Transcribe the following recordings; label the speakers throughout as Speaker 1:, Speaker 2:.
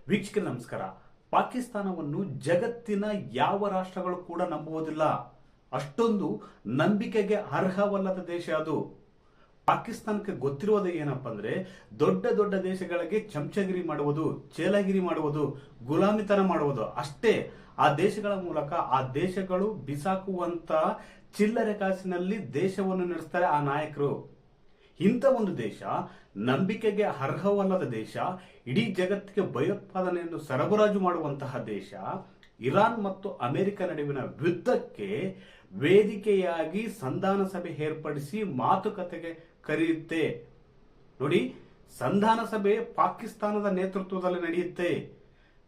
Speaker 1: ವೀಕ್ಷಕರ ನಮಸ್ಕಾರ. ಪಾಕಿಸ್ತಾನವನ್ನು ಜಗತ್ತಿನ ಯಾವ ರಾಷ್ಟ್ರಗಳು ಕೂಡ ನಂಬುವುದಿಲ್ಲ. ಅಷ್ಟೊಂದು ನಂಬಿಕೆಗೆ ಅರ್ಹವಲ್ಲದ ದೇಶ ಅದು. ಪಾಕಿಸ್ತಾನಕ್ಕೆ ಗೊತ್ತಿರುವುದು ಏನಪ್ಪಾ ಅಂದ್ರೆ, ದೊಡ್ಡ ದೊಡ್ಡ ದೇಶಗಳಿಗೆ ಚಮಚಗಿರಿ ಮಾಡುವುದು, ಚೇಲಗಿರಿ ಮಾಡುವುದು, ಗುಲಾಮಿತನ ಮಾಡುವುದು ಅಷ್ಟೇ. ಆ ದೇಶಗಳ ಮೂಲಕ ಆ ದೇಶಗಳು ಬಿಸಾಕುವಂತ ಚಿಲ್ಲರೆ ಕಾಸಿನಲ್ಲಿ ದೇಶವನ್ನು ನಡೆಸ್ತಾರೆ ಆ ನಾಯಕರು. ಇಂಥ ಒಂದು ದೇಶ, ನಂಬಿಕೆಗೆ ಅರ್ಹವಲ್ಲದ ದೇಶ, ಇಡೀ ಜಗತ್ತಿಗೆ ಭಯೋತ್ಪಾದನೆಯನ್ನು ಸರಬರಾಜು ಮಾಡುವಂತಹ ದೇಶ, ಇರಾನ್ ಮತ್ತು ಅಮೆರಿಕ ನಡುವಿನ ಯುದ್ಧಕ್ಕೆ ವೇದಿಕೆಯಾಗಿ ಸಂಧಾನ ಸಭೆ ಏರ್ಪಡಿಸಿ ಮಾತುಕತೆಗೆ ಕರೆಯುತ್ತೆ. ನೋಡಿ, ಸಂಧಾನ ಸಭೆ ಪಾಕಿಸ್ತಾನದ ನೇತೃತ್ವದಲ್ಲಿ ನಡೆಯುತ್ತೆ.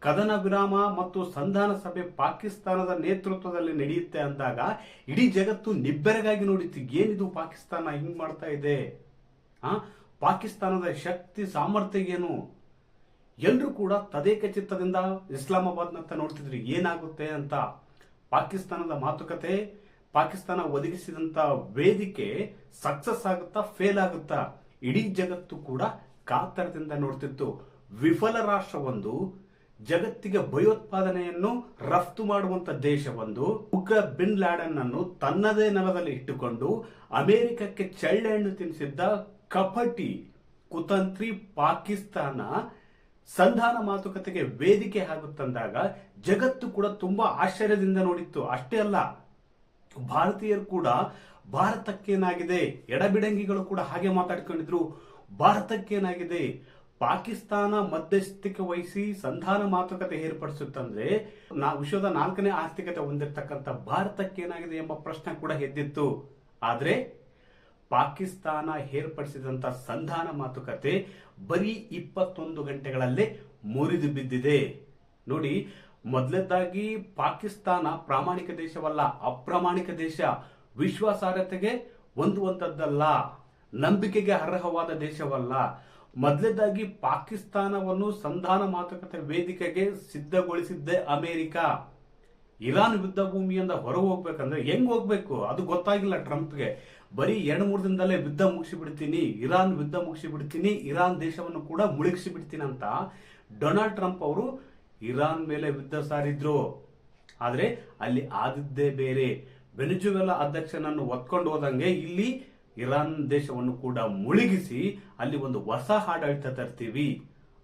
Speaker 1: ಕದನ ವಿರಾಮ ಮತ್ತು ಸಂಧಾನ ಸಭೆ ಪಾಕಿಸ್ತಾನದ ನೇತೃತ್ವದಲ್ಲಿ ನಡೆಯುತ್ತೆ ಅಂದಾಗ ಇಡೀ ಜಗತ್ತು ನಿಬ್ಬೆರಗಾಗಿ ನೋಡಿತ್ತು. ಏನಿದು ಪಾಕಿಸ್ತಾನ ಹಿಂಗ್ ಮಾಡ್ತಾ ಇದೆ, ಪಾಕಿಸ್ತಾನದ ಶಕ್ತಿ ಸಾಮರ್ಥ್ಯ ಏನು? ಎಲ್ರೂ ಕೂಡ ತದೇಕ ಚಿತ್ತದಿಂದ ಇಸ್ಲಾಮಾಬಾದ್ನತ್ತ ನೋಡ್ತಿದ್ರು ಏನಾಗುತ್ತೆ ಅಂತ. ಪಾಕಿಸ್ತಾನದ ಮಾತುಕತೆ, ಪಾಕಿಸ್ತಾನ ಒದಗಿಸಿದಂತ ವೇದಿಕೆ ಸಕ್ಸಸ್ ಆಗುತ್ತಾ ಫೇಲ್ ಆಗುತ್ತಾ, ಇಡೀ ಜಗತ್ತು ಕೂಡ ಕಾತರದಿಂದ ನೋಡ್ತಿತ್ತು. ವಿಫಲ ರಾಷ್ಟ್ರವೊಂದು, ಜಗತ್ತಿಗೆ ಭಯೋತ್ಪಾದನೆಯನ್ನು ರಫ್ತು ಮಾಡುವಂತ ದೇಶವೊಂದು, ಉಗ್ರ ಬಿನ್ ಲ್ಯಾಡನ್ ಅನ್ನು ತನ್ನದೇ ನೆಲದಲ್ಲಿ ಇಟ್ಟುಕೊಂಡು ಅಮೆರಿಕಕ್ಕೆ ಚಳ್ಳೆಹಣ್ಣು ತಿನ್ನಿಸಿದ್ದ ಕಪಟಿ ಕುತಂತ್ರಿ ಪಾಕಿಸ್ತಾನ ಸಂಧಾನ ಮಾತುಕತೆಗೆ ವೇದಿಕೆ ಆಗುತ್ತಂದಾಗ ಜಗತ್ತು ಕೂಡ ತುಂಬಾ ಆಶ್ಚರ್ಯದಿಂದ ನೋಡಿತ್ತು. ಅಷ್ಟೇ ಅಲ್ಲ, ಭಾರತೀಯರು ಕೂಡ ಭಾರತಕ್ಕೇನಾಗಿದೆ, ಎಡಬಿಡಂಗಿಗಳು ಕೂಡ ಹಾಗೆ ಮಾತಾಡ್ಕೊಂಡಿದ್ರು. ಭಾರತಕ್ಕೇನಾಗಿದೆ, ಪಾಕಿಸ್ತಾನ ಮಧ್ಯಸ್ಥಿಕೆ ವಹಿಸಿ ಸಂಧಾನ ಮಾತುಕತೆ ಏರ್ಪಡಿಸುತ್ತಂದ್ರೆ ವಿಶ್ವದ 4ನೇ ಆರ್ಥಿಕತೆ ಹೊಂದಿರತಕ್ಕಂಥ ಭಾರತಕ್ಕೇನಾಗಿದೆ ಎಂಬ ಪ್ರಶ್ನೆ ಕೂಡ ಎದ್ದಿತ್ತು. ಆದ್ರೆ ಪಾಕಿಸ್ತಾನ ಏರ್ಪಡಿಸಿದಂತ ಸಂಧಾನ ಮಾತುಕತೆ ಬರೀ 21 ಗಂಟೆಗಳಲ್ಲೇ ಮುರಿದು ಬಿದ್ದಿದೆ. ನೋಡಿ, ಮೊದಲನೇದಾಗಿ ಪಾಕಿಸ್ತಾನ ಪ್ರಾಮಾಣಿಕ ದೇಶವಲ್ಲ, ಅಪ್ರಾಮಾಣಿಕ ದೇಶ. ವಿಶ್ವಾಸಾರ್ಹತೆಗೆ ಹೊಂದುವಂತದ್ದಲ್ಲ, ನಂಬಿಕೆಗೆ ಅರ್ಹವಾದ ದೇಶವಲ್ಲ. ಮೊದಲನೇದಾಗಿ ಪಾಕಿಸ್ತಾನವನ್ನು ಸಂಧಾನ ಮಾತುಕತೆ ವೇದಿಕೆಗೆ ಸಿದ್ಧಗೊಳಿಸಿದ್ದೇ ಅಮೆರಿಕ. ಇರಾನ್ ಯುದ್ಧ ಭೂಮಿಯಿಂದ ಹೊರ ಹೋಗ್ಬೇಕಂದ್ರೆ ಹೆಂಗ್ ಹೋಗ್ಬೇಕು ಅದು ಗೊತ್ತಾಗಿಲ್ಲ ಟ್ರಂಪ್ಗೆ. ಬರೀ 2-3 ದಿನದಲ್ಲೇ ಯುದ್ಧ ಮುಗಿಸಿ ಬಿಡ್ತೀನಿ, ಇರಾನ್ ಯುದ್ಧ ಮುಗಿಸಿ ಬಿಡ್ತೀನಿ, ಇರಾನ್ ದೇಶವನ್ನು ಕೂಡ ಮುಳುಗಿಸಿ ಬಿಡ್ತೀನಿ ಅಂತ ಡೊನಾಲ್ಡ್ ಟ್ರಂಪ್ ಅವರು ಇರಾನ್ ಮೇಲೆ ಯುದ್ಧ ಸಾರಿದ್ರು. ಆದ್ರೆ ಅಲ್ಲಿ ಆದಿದ್ದೇ ಬೇರೆ. ವೆನಿಜುವೆಲಾ ಅಧ್ಯಕ್ಷನನ್ನು ಒತ್ಕೊಂಡು ಹೋದಂಗೆ ಇಲ್ಲಿ ಇರಾನ್ ದೇಶವನ್ನು ಕೂಡ ಮುಳುಗಿಸಿ ಅಲ್ಲಿ ಒಂದು ಹೊಸ ಆಡಳಿತ ತರ್ತೀವಿ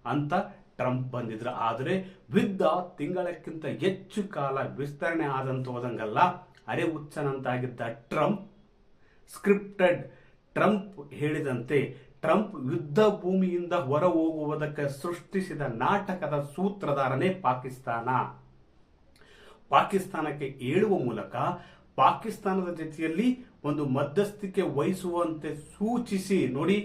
Speaker 1: ಅಂತ ಟ್ರಂಪ್ ಬಂದಿದ್ರು. ಆದ್ರೆ ಯುದ್ಧ ತಿಂಗಳಕ್ಕಿಂತ ಹೆಚ್ಚು ಕಾಲ ವಿಸ್ತರಣೆ ಆದಂತ ಹೋದಂಗಲ್ಲ, ಅರೆ ಹುಚ್ಚನಂತಾಗಿದ್ದ ಟ್ರಂಪ್ ಸ್ಕ್ರಿಪ್ಟೆಡ್, ಟ್ರಂಪ್ ಹೇಳಿದಂತೆ ಟ್ರಂಪ್ ಯುದ್ಧ ಭೂಮಿಯಿಂದ ಹೊರ ಹೋಗುವುದಕ್ಕೆ ಸೃಷ್ಟಿಸಿದ ನಾಟಕದ ಸೂತ್ರಧಾರನೇ ಪಾಕಿಸ್ತಾನ. ಪಾಕಿಸ್ತಾನಕ್ಕೆ ಹೇಳುವ ಮೂಲಕ ಪಾಕಿಸ್ತಾನದ ಜೊತೆಯಲ್ಲಿ ಒಂದು ಮಧ್ಯಸ್ಥಿಕೆ ವಹಿಸುವಂತೆ ಸೂಚಿಸಿ, ನೋಡಿ,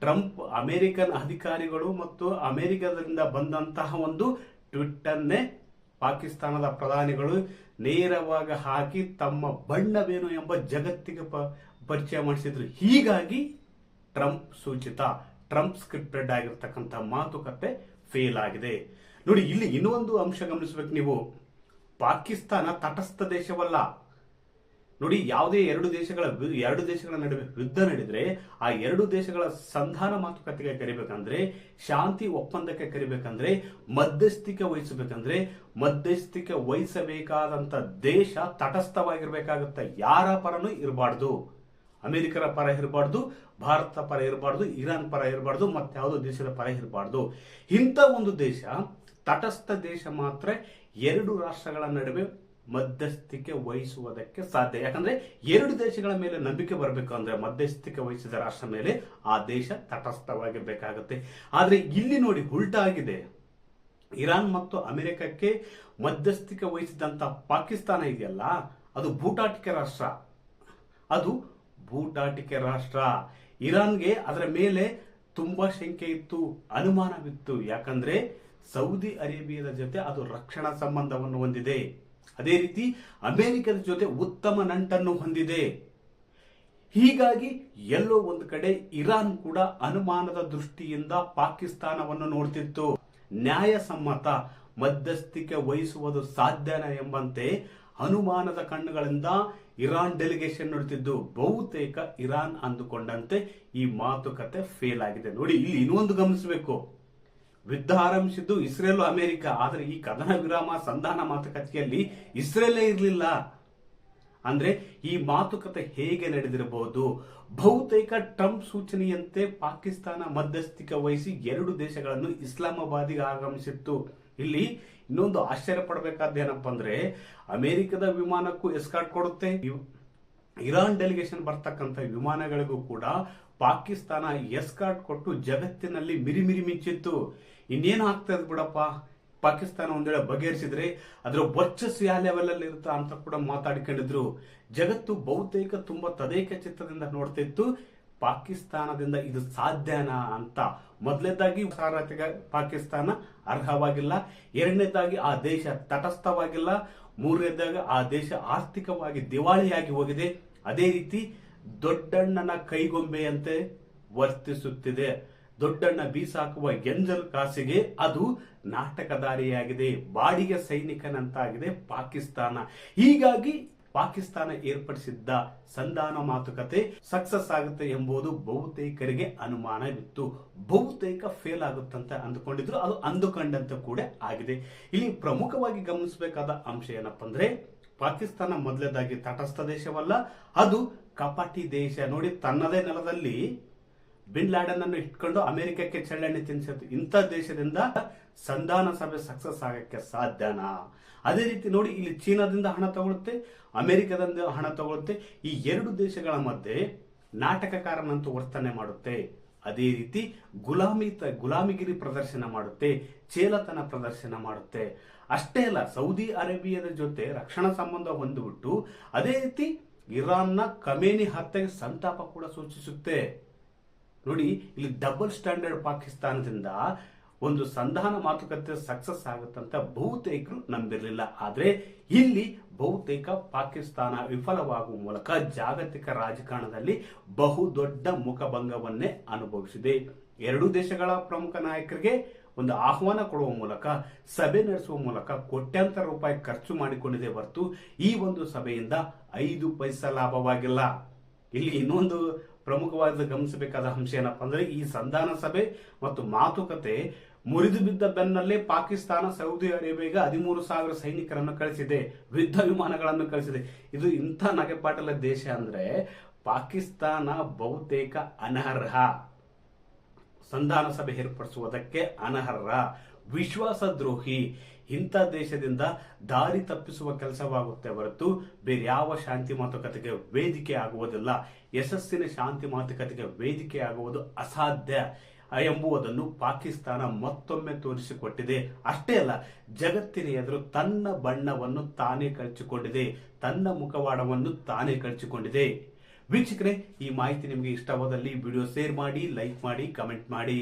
Speaker 1: ಟ್ರಂಪ್ ಅಮೆರಿಕನ್ ಅಧಿಕಾರಿಗಳು ಮತ್ತು ಅಮೆರಿಕದಿಂದ ಬಂದಂತಹ ಒಂದು ಟ್ವಿಟ್ಟನ್ನೇ ಪಾಕಿಸ್ತಾನದ ಪ್ರಧಾನಿಗಳು ನೇರವಾಗಿ ಹಾಕಿ ತಮ್ಮ ಬಣ್ಣವೇನು ಎಂಬ ಜಗತ್ತಿಗೆ ಪರಿಚಯ ಮಾಡಿಸಿದ್ರು. ಹೀಗಾಗಿ ಟ್ರಂಪ್ ಸೂಚಿತ, ಟ್ರಂಪ್ ಸ್ಕ್ರಿಪ್ಟೆಡ್ ಆಗಿರ್ತಕ್ಕಂಥ ಮಾತುಕತೆ ಫೇಲ್ ಆಗಿದೆ. ನೋಡಿ, ಇಲ್ಲಿ ಇನ್ನೊಂದು ಅಂಶ ಗಮನಿಸಬೇಕು ನೀವು. ಪಾಕಿಸ್ತಾನ ತಟಸ್ಥ ದೇಶವಲ್ಲ. ನೋಡಿ, ಯಾವುದೇ ಎರಡು ದೇಶಗಳ ನಡುವೆ ಯುದ್ಧ ನಡೆದ್ರೆ ಆ 2 ದೇಶಗಳ ಸಂಧಾನ ಮಾತುಕತೆಗೆ ಕರಿಬೇಕಂದ್ರೆ, ಶಾಂತಿ ಒಪ್ಪಂದಕ್ಕೆ ಕರಿಬೇಕಂದ್ರೆ, ಮಧ್ಯಸ್ಥಿಕೆ ವಹಿಸಬೇಕಂದ್ರೆ, ಮಧ್ಯಸ್ಥಿಕೆ ವಹಿಸಬೇಕಾದಂತ ದೇಶ ತಟಸ್ಥವಾಗಿರ್ಬೇಕಾಗುತ್ತೆ. ಯಾರ ಪರನೂ ಇರಬಾರ್ದು. ಅಮೆರಿಕರ ಪರ ಇರಬಾರ್ದು, ಭಾರತ ಪರ ಇರಬಾರ್ದು, ಇರಾನ್ ಪರ ಇರಬಾರ್ದು, ಮತ್ತೆ ಯಾವುದೋ ದೇಶದ ಪರ ಇರಬಾರ್ದು. ಇಂಥ ಒಂದು ದೇಶ, ತಟಸ್ಥ ದೇಶ ಮಾತ್ರ 2 ರಾಷ್ಟ್ರಗಳ ನಡುವೆ ಮಧ್ಯಸ್ಥಿಕೆ ವಹಿಸುವುದಕ್ಕೆ ಸಾಧ್ಯ. ಯಾಕಂದ್ರೆ 2 ದೇಶಗಳ ಮೇಲೆ ನಂಬಿಕೆ ಬರಬೇಕು ಅಂದ್ರೆ ಮಧ್ಯಸ್ಥಿಕೆ ವಹಿಸಿದ ರಾಷ್ಟ್ರ ಮೇಲೆ ಆ ದೇಶ ತಟಸ್ಥವಾಗಿರ್ಬೇಕಾಗುತ್ತೆ. ಆದ್ರೆ ಇಲ್ಲಿ ನೋಡಿ, ಉಲ್ಟಾ ಆಗಿದೆ. ಇರಾನ್ ಮತ್ತು ಅಮೆರಿಕಕ್ಕೆ ಮಧ್ಯಸ್ಥಿಕೆ ವಹಿಸಿದಂತ ಪಾಕಿಸ್ತಾನ ಇದೆಯಲ್ಲ, ಅದು ಬೂಟಾಟಿಕೆ ರಾಷ್ಟ್ರ. ಇರಾನ್ಗೆ ಅದರ ಮೇಲೆ ತುಂಬಾ ಶಂಕೆ ಇತ್ತು, ಅನುಮಾನವಿತ್ತು. ಯಾಕಂದ್ರೆ ಸೌದಿ ಅರೇಬಿಯಾದ ಜೊತೆ ಅದು ರಕ್ಷಣಾ ಸಂಬಂಧವನ್ನು ಹೊಂದಿದೆ. ಅದೇ ರೀತಿ ಅಮೆರಿಕದ ಜೊತೆ ಉತ್ತಮ ನಂಟನ್ನು ಹೊಂದಿದೆ. ಹೀಗಾಗಿ ಎಲ್ಲೋ ಒಂದು ಕಡೆ ಇರಾನ್ ಕೂಡ ಅನುಮಾನದ ದೃಷ್ಟಿಯಿಂದ ಪಾಕಿಸ್ತಾನವನ್ನು ನೋಡ್ತಿತ್ತು. ನ್ಯಾಯಸಮ್ಮತ ಮಧ್ಯಸ್ಥಿಕೆ ವಹಿಸುವುದು ಸಾಧ್ಯನ ಎಂಬಂತೆ ಅನುಮಾನದ ಕಣ್ಣುಗಳಿಂದ ಇರಾನ್ ಡೆಲಿಗೇಷನ್ ನೋಡ್ತಿದ್ದು. ಬಹುತೇಕ ಇರಾನ್ ಅಂದುಕೊಂಡಂತೆ ಈ ಮಾತುಕತೆ ಫೇಲ್ ಆಗಿದೆ. ನೋಡಿ, ಇಲ್ಲಿ ಇನ್ನೊಂದು ಗಮನಿಸಬೇಕು. ಯುದ್ಧ ಆರಂಭಿಸಿದ್ದು ಇಸ್ರೇಲ್ ಅಮೆರಿಕ. ಆದರೆ ಈ ಕದನ ವಿರಾಮ ಸಂಧಾನ ಮಾತುಕತೆಯಲ್ಲಿ ಇಸ್ರೇಲೇ ಇರಲಿಲ್ಲ. ಅಂದ್ರೆ ಈ ಮಾತುಕತೆ ಹೇಗೆ ನಡೆದಿರಬಹುದು? ಬಹುತೇಕ ಟ್ರಂಪ್ ಸೂಚನೆಯಂತೆ ಪಾಕಿಸ್ತಾನ ಮಧ್ಯಸ್ಥಿಕೆ ವಹಿಸಿ ಎರಡು ದೇಶಗಳನ್ನು ಇಸ್ಲಾಮಾಬಾದಿಗೆ ಆಗಮಿಸಿತ್ತು. ಇಲ್ಲಿ ಇನ್ನೊಂದು ಆಶ್ಚರ್ಯ ಪಡಬೇಕಾದ ಏನಪ್ಪಾ ಅಂದ್ರೆ, ಅಮೆರಿಕದ ವಿಮಾನಕ್ಕೂ ಎಸ್ಕಾರ್ಟ್ ಕೊಡುತ್ತೆ, ಇರಾನ್ ಡೆಲಿಗೇಷನ್ ಬರ್ತಕ್ಕಂಥ ವಿಮಾನಗಳಿಗೂ ಕೂಡ ಪಾಕಿಸ್ತಾನ ಎಸ್ಕಾರ್ಟ್ ಕೊಟ್ಟು ಜಗತ್ತಿನಲ್ಲಿ ಮಿರಿಮಿರಿ ಮಿಂಚಿತ್ತು. ಇನ್ನೇನು ಆಗ್ತದೆ ಬಿಡಪ್ಪ, ಪಾಕಿಸ್ತಾನ ಒಂದ್ ವೇಳೆ ಬಗೆಹರಿಸಿದ್ರೆ ಅದರ ವರ್ಚಸ್ಸು ಯಾವ ಲೆವೆಲ್ ಅಲ್ಲಿ ಇರುತ್ತಾ ಅಂತ ಕೂಡ ಮಾತಾಡಿಕೊಂಡಿದ್ರು. ಜಗತ್ತು ಬಹುತೇಕ ತುಂಬಾ ತದೇಕ ಚಿತ್ತದಿಂದ ನೋಡ್ತಿತ್ತು, ಪಾಕಿಸ್ತಾನದಿಂದ ಇದು ಸಾಧ್ಯನಾ ಅಂತ. ಮೊದಲನೇದಾಗಿ ಸಾರಥಿಗೆ ಪಾಕಿಸ್ತಾನ ಅರ್ಹವಾಗಿಲ್ಲ, ಎರಡನೇದಾಗಿ ಆ ದೇಶ ತಟಸ್ಥವಾಗಿಲ್ಲ, ಮೂರನೇದಾಗಿ ಆ ದೇಶ ಆರ್ಥಿಕವಾಗಿ ದಿವಾಳಿಯಾಗಿ ಹೋಗಿದೆ. ಅದೇ ರೀತಿ ದೊಡ್ಡಣ್ಣನ ಕೈಗೊಂಬೆಯಂತೆ ವರ್ತಿಸುತ್ತಿದೆ. ದೊಡ್ಡಣ್ಣ ಬೀಸಾಕುವ ಎಂಜಲ್ ಕಾಸಿಗೆ ಅದು ನಾಟಕಧಾರಿಯಾಗಿದೆ, ಬಾಡಿಗೆ ಸೈನಿಕನಂತಾಗಿದೆ ಪಾಕಿಸ್ತಾನ. ಹೀಗಾಗಿ ಪಾಕಿಸ್ತಾನ ಏರ್ಪಡಿಸಿದ್ದ ಸಂಧಾನ ಮಾತುಕತೆ ಸಕ್ಸಸ್ ಆಗುತ್ತೆ ಎಂಬುದು ಬಹುತೇಕರಿಗೆ ಅನುಮಾನವಿತ್ತು. ಬಹುತೇಕ ಫೇಲ್ ಆಗುತ್ತಂತ ಅಂದುಕೊಂಡಿದ್ರು, ಅದು ಅಂದುಕೊಂಡಂತೆ ಕೂಡ ಆಗಿದೆ. ಇಲ್ಲಿ ಪ್ರಮುಖವಾಗಿ ಗಮನಿಸಬೇಕಾದ ಅಂಶ ಏನಪ್ಪಾ ಅಂದ್ರೆ, ಪಾಕಿಸ್ತಾನ ಮೊದಲನೇದಾಗಿ ತಟಸ್ಥ ದೇಶವಲ್ಲ, ಅದು ಕಪಟಿ ದೇಶ. ನೋಡಿ, ತನ್ನದೇ ನೆಲದಲ್ಲಿ ಬಿನ್ ಲ್ಯಾಡನ್ ಅನ್ನು ಇಟ್ಕೊಂಡು ಅಮೆರಿಕಕ್ಕೆ ಚೆಳ್ಳೆಣ್ಣೆ ತಿನ್ಸಿತ್ತು. ಇಂಥ ದೇಶದಿಂದ ಸಂಧಾನ ಸಭೆ ಸಕ್ಸಸ್ ಆಗಕ್ಕೆ ಸಾಧ್ಯನಾ? ಅದೇ ರೀತಿ ನೋಡಿ, ಇಲ್ಲಿ ಚೀನಾದಿಂದ ಹಣ ತಗೊಳುತ್ತೆ, ಅಮೆರಿಕದಿಂದ ಹಣ ತಗೊಳುತ್ತೆ. ಈ ಎರಡು ದೇಶಗಳ ಮಧ್ಯೆ ನಾಟಕಕಾರನಂತೂ ವರ್ತನೆ ಮಾಡುತ್ತೆ. ಅದೇ ರೀತಿ ಗುಲಾಮಿಗಿರಿ ಪ್ರದರ್ಶನ ಮಾಡುತ್ತೆ, ಚೇಲತನ ಪ್ರದರ್ಶನ ಮಾಡುತ್ತೆ. ಅಷ್ಟೇ ಅಲ್ಲ, ಸೌದಿ ಅರೇಬಿಯಾದ ಜೊತೆ ರಕ್ಷಣಾ ಸಂಬಂಧ ಹೊಂದಿಬಿಟ್ಟು ಅದೇ ರೀತಿ ಇರಾನ್ನ ಖಮೇನಿ ಹತ್ಯೆಗೆ ಸಂತಾಪ ಕೂಡ ಸೂಚಿಸುತ್ತೆ. ನೋಡಿ, ಇಲ್ಲಿ ಡಬಲ್ ಸ್ಟ್ಯಾಂಡರ್ಡ್ ಪಾಕಿಸ್ತಾನದಿಂದ ಒಂದು ಸಂಧಾನ ಮಾತುಕತೆ ಸಕ್ಸಸ್ ಆಗುತ್ತಂತ ಬಹುತೇಕರು ನಂಬಿರಲಿಲ್ಲ. ಆದ್ರೆ ಇಲ್ಲಿ ಬಹುತೇಕ ಪಾಕಿಸ್ತಾನ ವಿಫಲವಾಗುವ ಮೂಲಕ ಜಾಗತಿಕ ರಾಜಕಾರಣದಲ್ಲಿ ಬಹುದೊಡ್ಡ ಮುಖಭಂಗವನ್ನೇ ಅನುಭವಿಸಿದೆ. ಎರಡೂ ದೇಶಗಳ ಪ್ರಮುಖ ನಾಯಕರಿಗೆ ಒಂದು ಆಹ್ವಾನ ಕೊಡುವ ಮೂಲಕ, ಸಭೆ ನಡೆಸುವ ಮೂಲಕ ಕೋಟ್ಯಾಂತರ ರೂಪಾಯಿ ಖರ್ಚು ಮಾಡಿಕೊಂಡಿದೆ ಹೊರತು ಈ ಒಂದು ಸಭೆಯಿಂದ 5 ಪೈಸಾ ಲಾಭವಾಗಿಲ್ಲ. ಇಲ್ಲಿ ಇನ್ನೊಂದು ಪ್ರಮುಖವಾದ ಗಮನಿಸಬೇಕಾದ ಅಂಶ ಏನಪ್ಪಾ ಅಂದ್ರೆ, ಈ ಸಂಧಾನ ಸಭೆ ಮತ್ತು ಮಾತುಕತೆ ಮುರಿದು ಬಿದ್ದ ಬೆನ್ನಲ್ಲೇ ಪಾಕಿಸ್ತಾನ ಸೌದಿ ಅರೇಬಿಯಾಗೆ 13,000 ಸೈನಿಕರನ್ನು ಕಳಿಸಿದೆ, ಯುದ್ಧ ವಿಮಾನಗಳನ್ನು ಕಳಿಸಿದೆ. ಇದು ಇಂಥ ನಗೆಪಾಟಲ ದೇಶ ಅಂದ್ರೆ ಪಾಕಿಸ್ತಾನ ಬಹುತೇಕ ಅನರ್ಹ, ಸಂಧಾನ ಸಭೆ ಏರ್ಪಡಿಸುವುದಕ್ಕೆ ಅನರ್ಹ, ವಿಶ್ವಾಸದ್ರೋಹಿ. ಇಂಥ ದೇಶದಿಂದ ದಾರಿ ತಪ್ಪಿಸುವ ಕೆಲಸವಾಗುತ್ತೆ ಹೊರತು ಬೇರೆ ಯಾವ ಶಾಂತಿ ಮಾತುಕತೆಗೆ ವೇದಿಕೆ ಆಗುವುದಿಲ್ಲ. ಯಶಸ್ಸಿನ ಶಾಂತಿ ಮಾತುಕತೆಗೆ ವೇದಿಕೆ ಆಗುವುದು ಅಸಾಧ್ಯ ಎಂಬುದನ್ನು ಪಾಕಿಸ್ತಾನ ಮತ್ತೊಮ್ಮೆ ತೋರಿಸಿಕೊಟ್ಟಿದೆ. ಅಷ್ಟೇ ಅಲ್ಲ, ಜಗತ್ತಿನ ಎದುರು ತನ್ನ ಬಣ್ಣವನ್ನು ತಾನೇ ಕಳಚಿಕೊಂಡಿದೆ, ತನ್ನ ಮುಖವಾಡವನ್ನು ತಾನೇ ಕಳಚಿಕೊಂಡಿದೆ. ವೀಕ್ಷಕರೇ, ಈ ಮಾಹಿತಿ ನಿಮಗೆ ಇಷ್ಟವಾದಲ್ಲಿ ವಿಡಿಯೋ ಶೇರ್ ಮಾಡಿ, ಲೈಕ್ ಮಾಡಿ, ಕಮೆಂಟ್ ಮಾಡಿ.